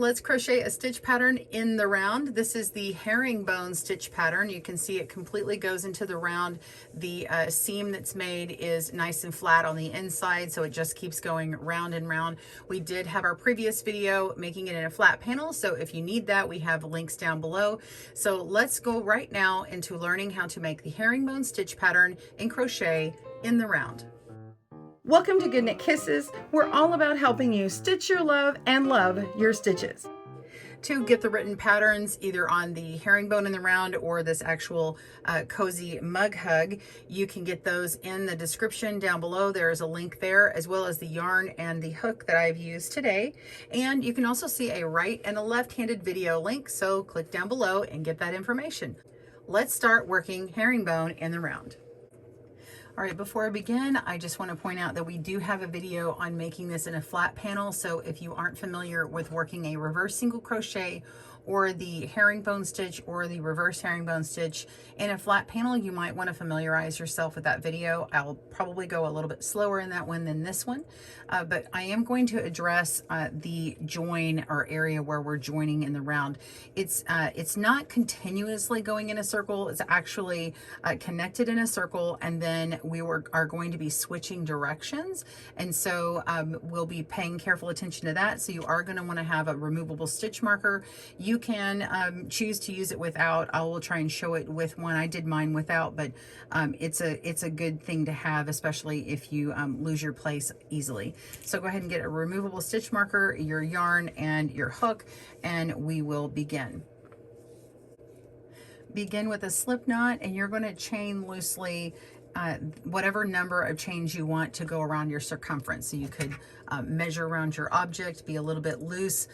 Let's crochet a stitch pattern in the round. This is the herringbone stitch pattern. You can see it completely goes into the round. The seam that's made is nice and flat on the inside, so it just keeps going round and round. We did have our previous video making it in a flat panel, so if you need that, we have links down below. So let's go right now into learning how to make the herringbone stitch pattern in crochet in the round. Welcome to GoodKnit Kisses. We're all about helping you stitch your love and love your stitches. To get the written patterns either on the herringbone in the round or this actual cozy mug hug, you can get those in the description down below. There is a link there, as well as the yarn and the hook that I've used today. And you can also see a right and a left-handed video link, so click down below and get that information. Let's start working herringbone in the round. All right, before I begin, I just want to point out that we do have a video on making this in a flat panel. So if you aren't familiar with working a reverse single crochet or the herringbone stitch or the reverse herringbone stitch in a flat panel, you might want to familiarize yourself with that video. I'll probably go a little bit slower in that one than this one, but I am going to address the join or area where we're joining in the round. It's not continuously going in a circle. It's actually connected in a circle, and then we are going to be switching directions. And so we'll be paying careful attention to that. So you are going to want to have a removable stitch marker. You can choose to use it without. I will try and show it with one. I did mine without, but it's a good thing to have, especially if you lose your place easily. So go ahead and get a removable stitch marker, your yarn, and your hook, and we will begin. Begin with a slip knot, and you're going to chain loosely whatever number of chains you want to go around your circumference. So you could measure around your object, be a little bit loose,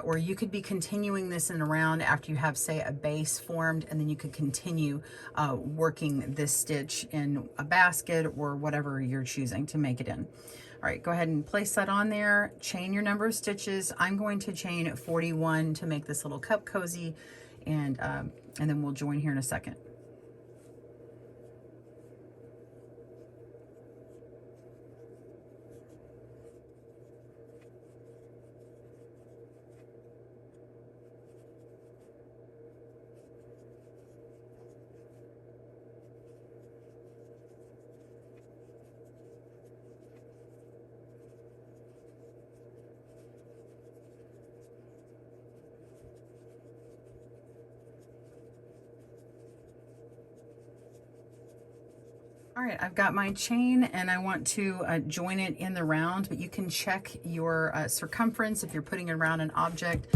or you could be continuing this in a round after you have, say, a base formed, and then you could continue working this stitch in a basket or whatever you're choosing to make it in. All right, go ahead and place that on there. Chain your number of stitches. I'm going to chain 41 to make this little cup cozy, and then we'll join here in a second. All right, I've got my chain and I want to join it in the round, but you can check your circumference if you're putting it around an object.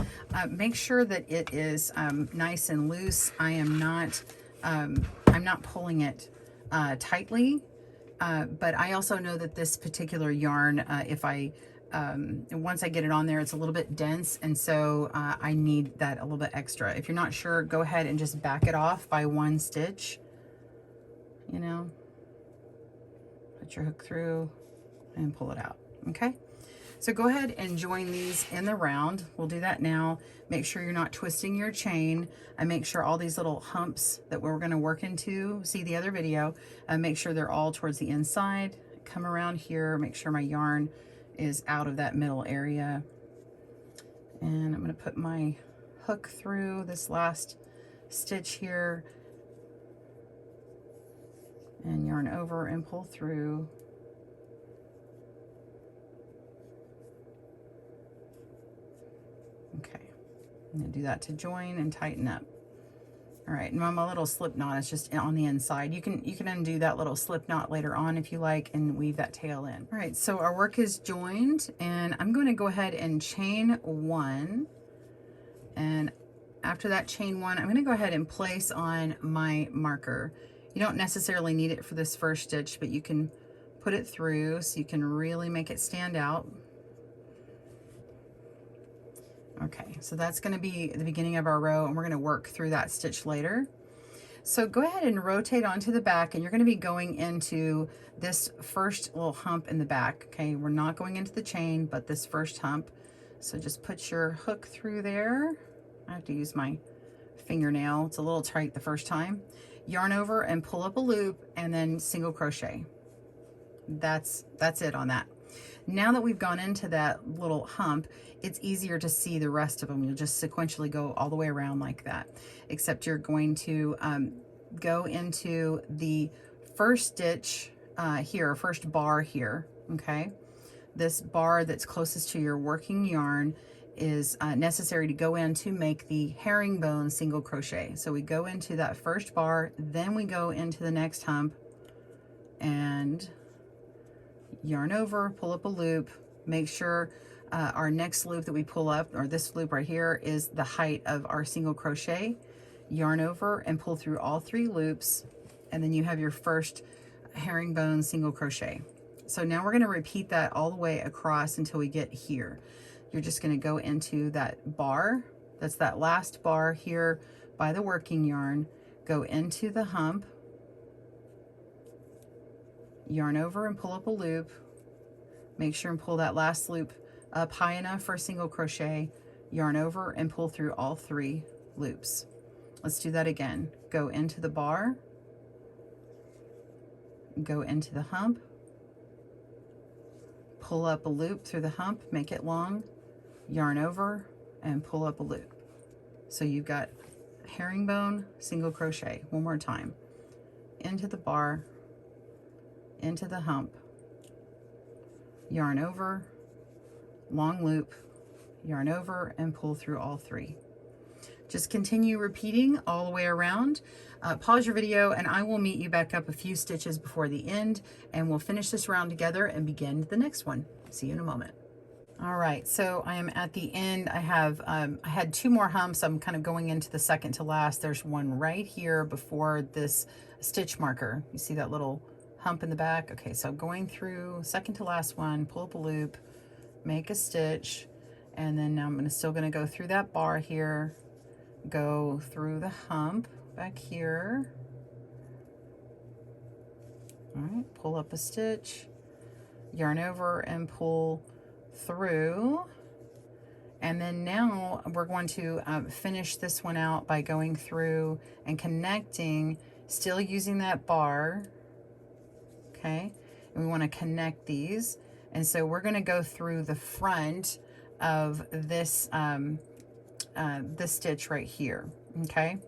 Make sure that it is nice and loose. I'm not pulling it tightly, but I also know that this particular yarn, once I get it on there, it's a little bit dense, and so I need that a little bit extra. If you're not sure, go ahead and just back it off by one stitch, you know. Put your hook through and pull it out. Okay, so go ahead and join these in the round. We'll do that now. Make sure you're not twisting your chain, and make sure all these little humps that we're going to work into, see the other video, make sure they're all towards the inside. Come around here, make sure my yarn is out of that middle area, and I'm going to put my hook through this last stitch here and yarn over and pull through. Okay, I'm gonna do that to join and tighten up. All right, now my little slip knot is just on the inside. You can undo that little slip knot later on if you like and weave that tail in. All right, so our work is joined, and I'm going to go ahead and chain one, and after that chain one, I'm going to go ahead and place on my marker. You don't necessarily need it for this first stitch, but you can put it through so you can really make it stand out. Okay, so that's going to be the beginning of our row, and we're going to work through that stitch later. So go ahead and rotate onto the back, and you're going to be going into this first little hump in the back. Okay, we're not going into the chain, but this first hump. So just put your hook through there. I have to use my fingernail. It's a little tight the first time. Yarn over and pull up a loop, and then single crochet. That's it on that. Now that we've gone into that little hump, it's easier to see the rest of them. You'll just sequentially go all the way around like that, except you're going to go into the first stitch here, first bar here, okay? This bar that's closest to your working yarn is necessary to go in to make the herringbone single crochet. So we go into that first bar, then we go into the next hump and yarn over, pull up a loop, make sure our next loop that we pull up, or this loop right here, is the height of our single crochet. Yarn over and pull through all 3 loops, and then you have your first herringbone single crochet. So now we're going to repeat that all the way across until we get here. You're just going to go into that bar, that's that last bar here by the working yarn, go into the hump, yarn over and pull up a loop, make sure and pull that last loop up high enough for a single crochet, yarn over and pull through all 3 loops. Let's do that again. Go into the bar, go into the hump, pull up a loop through the hump, make it long, yarn over and pull up a loop. So you've got herringbone single crochet. One more time. Into the bar, into the hump, yarn over, long loop, yarn over and pull through all 3. Just continue repeating all the way around. Pause your video and I will meet you back up a few stitches before the end, and we'll finish this round together and begin the next one. See you in a moment. All right, so I am at the end. I had 2 more humps. I'm kind of going into the second to last. There's one right here before this stitch marker. You see that little hump in the back? Okay, so going through second to last one, pull up a loop, make a stitch, and then now I'm still gonna go through that bar here, go through the hump back here. All right, pull up a stitch, yarn over and pull through. And then now we're going to finish this one out by going through and connecting, still using that bar, okay? And we want to connect these. And so we're going to go through the front of this this stitch right here, okay?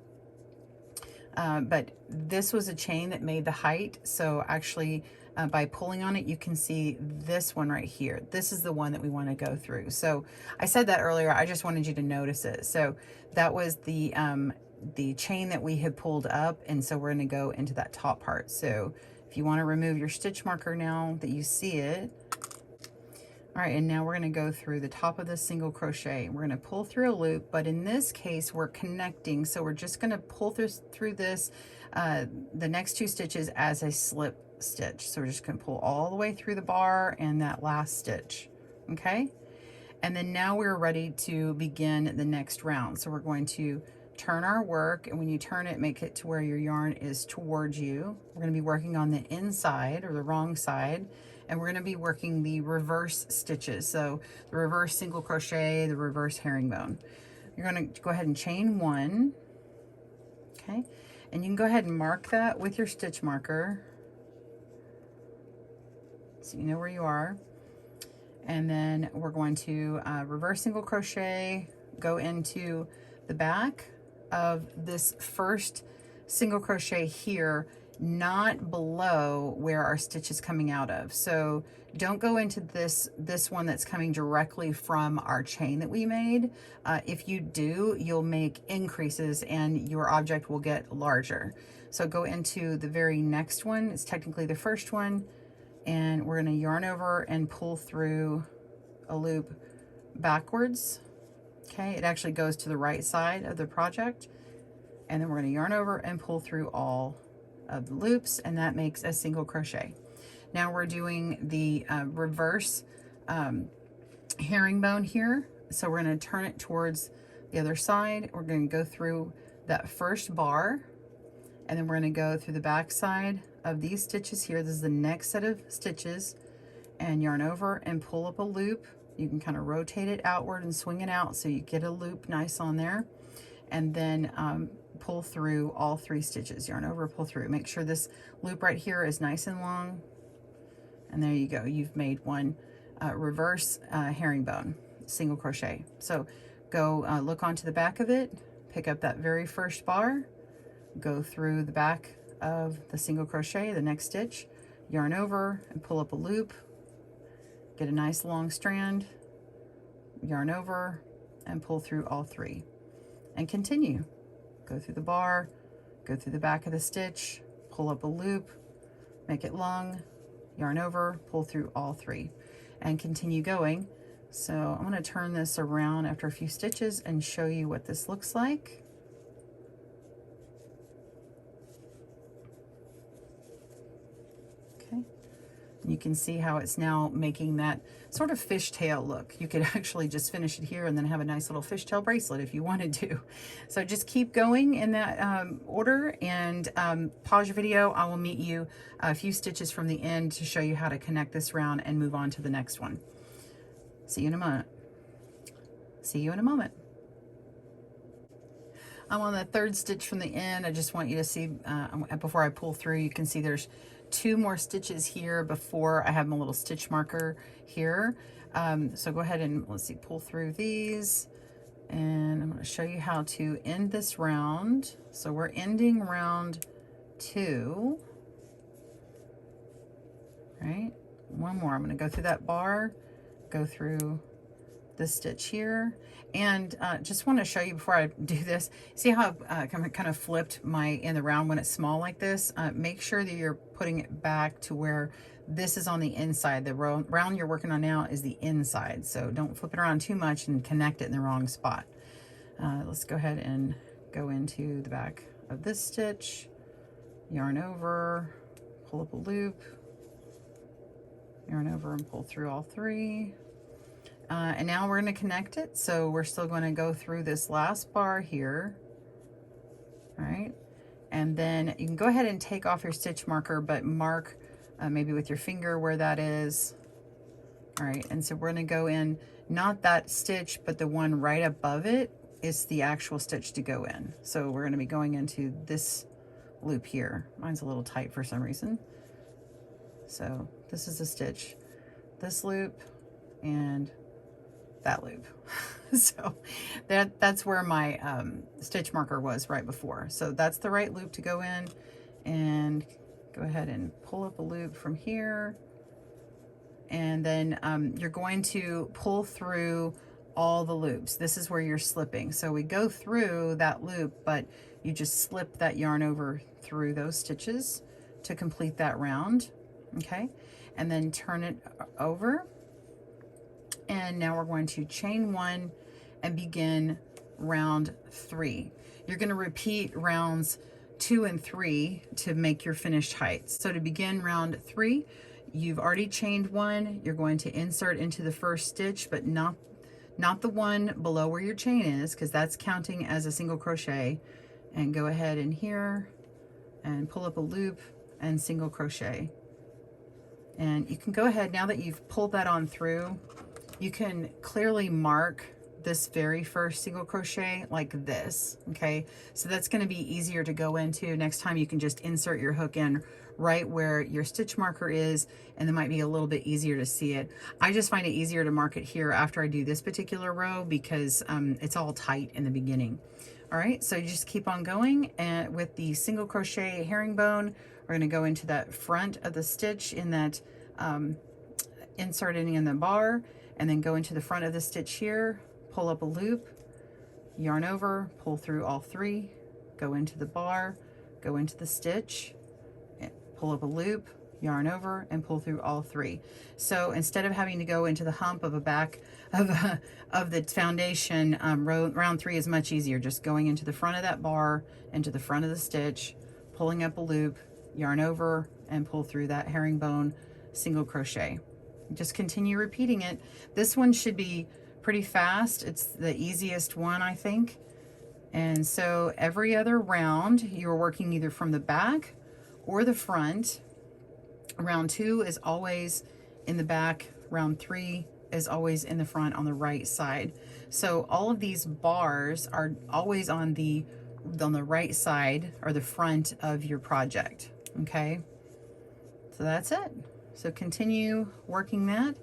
But this was a chain that made the height, so actually by pulling on it you can see this one right here. This is the one that we want to go through. So I said that earlier, I just wanted you to notice it. So that was the chain that we had pulled up, and so we're going to go into that top part. So if you want to remove your stitch marker now that you see it. All right, and now we're going to go through the top of this single crochet. We're going to pull through a loop, but in this case we're connecting, so we're just going to pull through this the next 2 stitches as a slip stitch. So we're just going to pull all the way through the bar and that last stitch, okay? And then now we're ready to begin the next round. So we're going to turn our work, and when you turn it, make it to where your yarn is towards you. We're going to be working on the inside or the wrong side, and we're going to be working the reverse stitches. So the reverse single crochet, the reverse herringbone. You're going to go ahead and chain 1, okay? And you can go ahead and mark that with your stitch marker, so you know where you are. And then we're going to reverse single crochet, go into the back of this first single crochet here, not below where our stitch is coming out of. So don't go into this one that's coming directly from our chain that we made. If you do, you'll make increases and your object will get larger. So go into the very next one. It's technically the first one, and we're going to yarn over and pull through a loop backwards. Okay, it actually goes to the right side of the project, and then we're going to yarn over and pull through all of the loops, and that makes a single crochet. Now we're doing the reverse herringbone here, so we're going to turn it towards the other side. We're going to go through that first bar, and then we're going to go through the back side of these stitches here. This is the next set of stitches, and yarn over and pull up a loop. You can kind of rotate it outward and swing it out so you get a loop nice on there, and then pull through all 3 stitches. Yarn over, pull through. Make sure this loop right here is nice and long, and there you go. You've made one reverse herringbone single crochet. So go look onto the back of it, pick up that very first bar, go through the back of the single crochet, the next stitch, yarn over and pull up a loop, get a nice long strand, yarn over and pull through all 3, and continue. Go through the bar, go through the back of the stitch, pull up a loop, make it long, yarn over, pull through all 3, and continue going. So I'm going to turn this around after a few stitches and show you what this looks like. Okay, you can see how it's now making that sort of fishtail look. You could actually just finish it here and then have a nice little fishtail bracelet if you wanted to. So just keep going in that order, and pause your video. I will meet you a few stitches from the end to show you how to connect this round and move on to the next one. See you in a moment. See you in a moment. I'm on the 3rd stitch from the end. I just want you to see, before I pull through, you can see there's 2 more stitches here before I have my little stitch marker here. So go ahead and, let's see, pull through these, and I'm going to show you how to end this round. So we're ending round 2, right? One more. I'm going to go through that bar, go through this stitch here, and just want to show you before I do this, see how I've kind of flipped my in the round when it's small like this. Make sure that you're putting it back to where this is on the inside. The round you're working on now is the inside, so don't flip it around too much and connect it in the wrong spot. Let's go ahead and go into the back of this stitch, yarn over, pull up a loop, yarn over and pull through all 3. And now we're going to connect it. So we're still going to go through this last bar here. All right. And then you can go ahead and take off your stitch marker, but mark maybe with your finger where that is. All right. And so we're going to go in, not that stitch, but the one right above it is the actual stitch to go in. So we're going to be going into this loop here. Mine's a little tight for some reason. So this is a stitch, this loop, and that loop. So that's where my stitch marker was right before. So that's the right loop to go in, and go ahead and pull up a loop from here, and then you're going to pull through all the loops. This is where you're slipping. So we go through that loop, but you just slip that yarn over through those stitches to complete that round. Okay, and then turn it over. And now we're going to chain 1 and begin round 3. You're going to repeat rounds 2 and 3 to make your finished height. So to begin round 3, you've already chained 1. You're going to insert into the first stitch, but not the one below where your chain is, because that's counting as a single crochet. And go ahead in here and pull up a loop and single crochet. And you can go ahead, now that you've pulled that on through, you can clearly mark this very first single crochet like this. Okay, so that's going to be easier to go into. Next time you can just insert your hook in right where your stitch marker is, and it might be a little bit easier to see it. I just find it easier to mark it here after I do this particular row, because it's all tight in the beginning. All right, so you just keep on going, and with the single crochet herringbone, we're going to go into that front of the stitch in that inserting in the bar, and then go into the front of the stitch here, pull up a loop, yarn over, pull through all 3, go into the bar, go into the stitch, pull up a loop, yarn over, and pull through all 3. So instead of having to go into the hump of a back of the foundation, round 3 is much easier. Just going into the front of that bar, into the front of the stitch, pulling up a loop, yarn over, and pull through that herringbone single crochet. Just continue repeating it. This one should be pretty fast. It's the easiest one, I think. And so every other round, you're working either from the back or the front. Round 2 is always in the back. Round 3 is always in the front on the right side. So all of these bars are always on the right side or the front of your project. Okay, so that's it. So continue working that,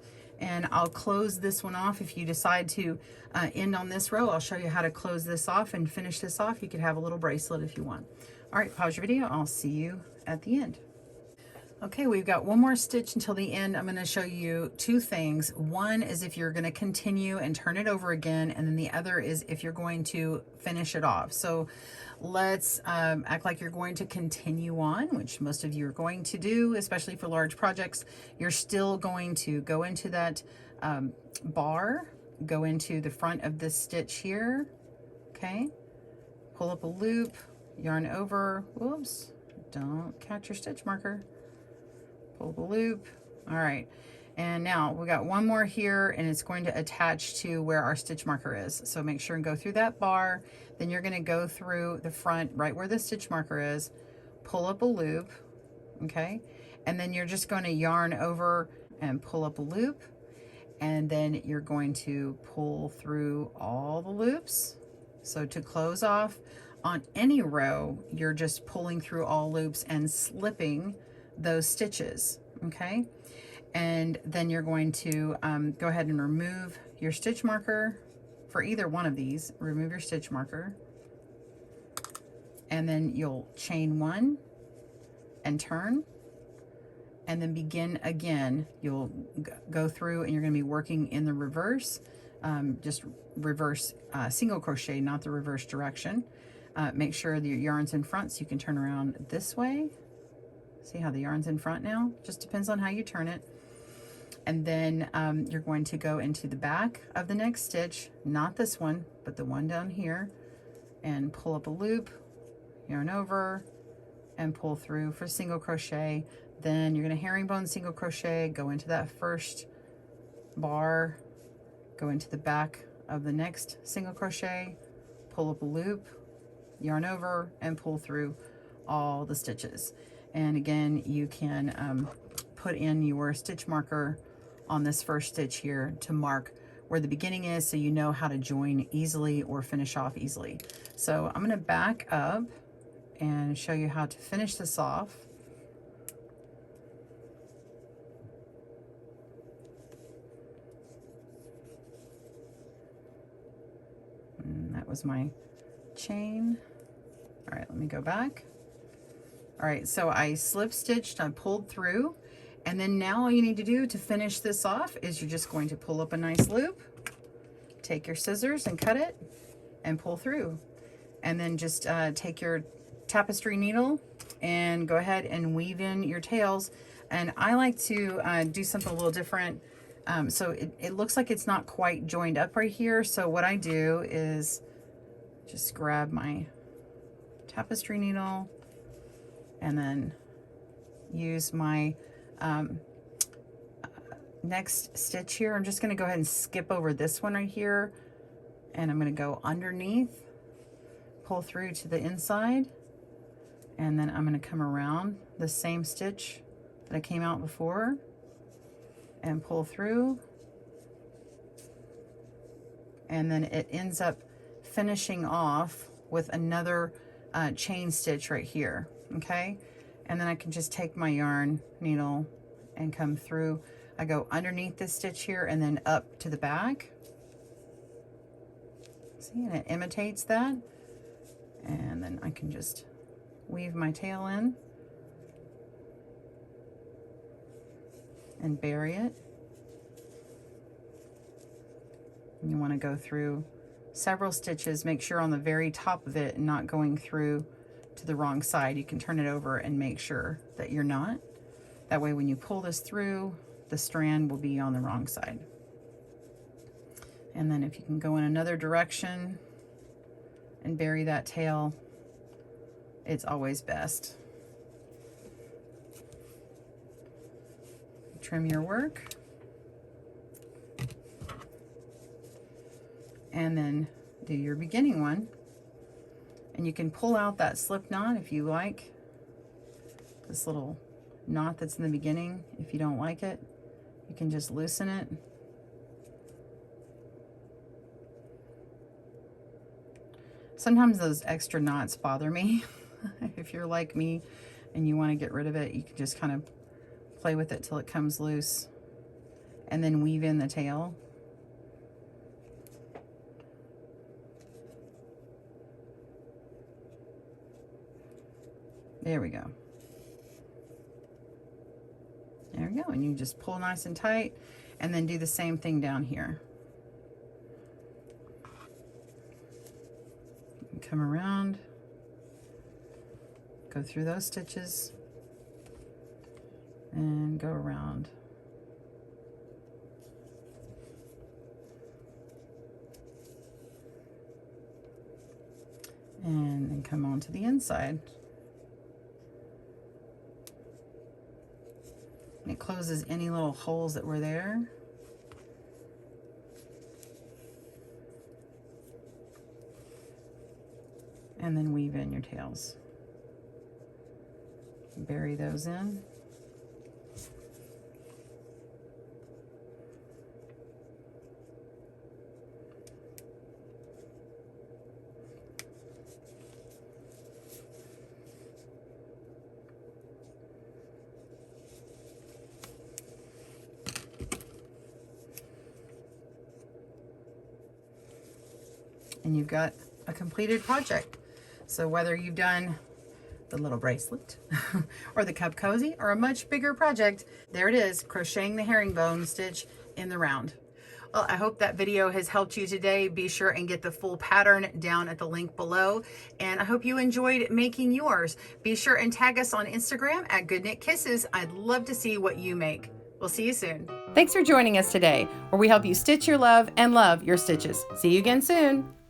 And I'll close this one off. If you decide to end on this row, I'll show you how to close this off and finish this off. You could have a little bracelet if you want. All right, pause your video. I'll see you at the end. Okay, we've got one more stitch until the end. I'm going to show you two things. One is if you're going to continue and turn it over again, and then the other is if you're going to finish it off. So let's act like you're going to continue on, which most of you are going to do, especially for large projects. You're still going to go into that bar, go into the front of this stitch here, okay? Pull up a loop, yarn over, whoops, don't catch your stitch marker. Pull the loop. All right, and now we got one more here, and it's going to attach to where our stitch marker is. So make sure and go through that bar. Then you're going to go through the front right where the stitch marker is, pull up a loop, okay, and then you're just going to yarn over and pull up a loop, and then you're going to pull through all the loops. So to close off on any row, you're just pulling through all loops and slipping those stitches, okay? And then you're going to go ahead and remove your stitch marker for either one of these. Remove your stitch marker, and then you'll chain one and turn, and then begin again. You'll go through and you're going to be working in the reverse, just reverse single crochet, not the reverse direction. Make sure that your yarn's in front so you can turn around this way. See how the yarn's in front now? Just depends on how you turn it. And then you're going to go into the back of the next stitch, not this one, but the one down here, and pull up a loop, yarn over, and pull through for single crochet. Then you're going to herringbone single crochet, go into that first bar, go into the back of the next single crochet, pull up a loop, yarn over, and pull through all the stitches. And again, you can put in your stitch marker on this first stitch here to mark where the beginning is, so you know how to join easily or finish off easily. So I'm going to back up and show you how to finish this off. And that was my chain. All right, let me go back. All right, so I slip stitched, I pulled through, and then now all you need to do to finish this off is you're just going to pull up a nice loop, take your scissors and cut it, and pull through. And then just take your tapestry needle and go ahead and weave in your tails. And I like to do something a little different. So it looks like it's not quite joined up right here. So what I do is just grab my tapestry needle and then use my next stitch here. I'm just going to go ahead and skip over this one right here, and I'm going to go underneath, pull through to the inside, and then I'm going to come around the same stitch that I came out before and pull through, and then it ends up finishing off with another chain stitch right here. Okay, and then I can just take my yarn needle and come through. I go underneath this stitch here and then up to the back. See, and it imitates that. And then I can just weave my tail in and bury it. And you want to go through several stitches. Make sure on the very top of it and not going through to the wrong side. You can turn it over and make sure that you're not. That way when you pull this through, the strand will be on the wrong side. And then if you can go in another direction and bury that tail, it's always best. Trim your work. And then do your beginning one. And you can pull out that slip knot if you like. This little knot that's in the beginning, if you don't like it, you can just loosen it. Sometimes those extra knots bother me. If you're like me and you want to get rid of it, you can just kind of play with it till it comes loose. and then weave in the tail. There we go. There we go, and you just pull nice and tight, and then do the same thing down here. Come around, go through those stitches, and go around. And then come on to the inside. And it closes any little holes that were there. And then weave in your tails. Bury those in. And you've got a completed project. So whether you've done the little bracelet or the cup cozy or a much bigger project, there it is, crocheting the herringbone stitch in the round. Well, I hope that video has helped you today. Be sure and get the full pattern down at the link below. And I hope you enjoyed making yours. Be sure and tag us on Instagram at GoodKnitKisses. I'd love to see what you make. We'll see you soon. Thanks for joining us today, where we help you stitch your love and love your stitches. See you again soon.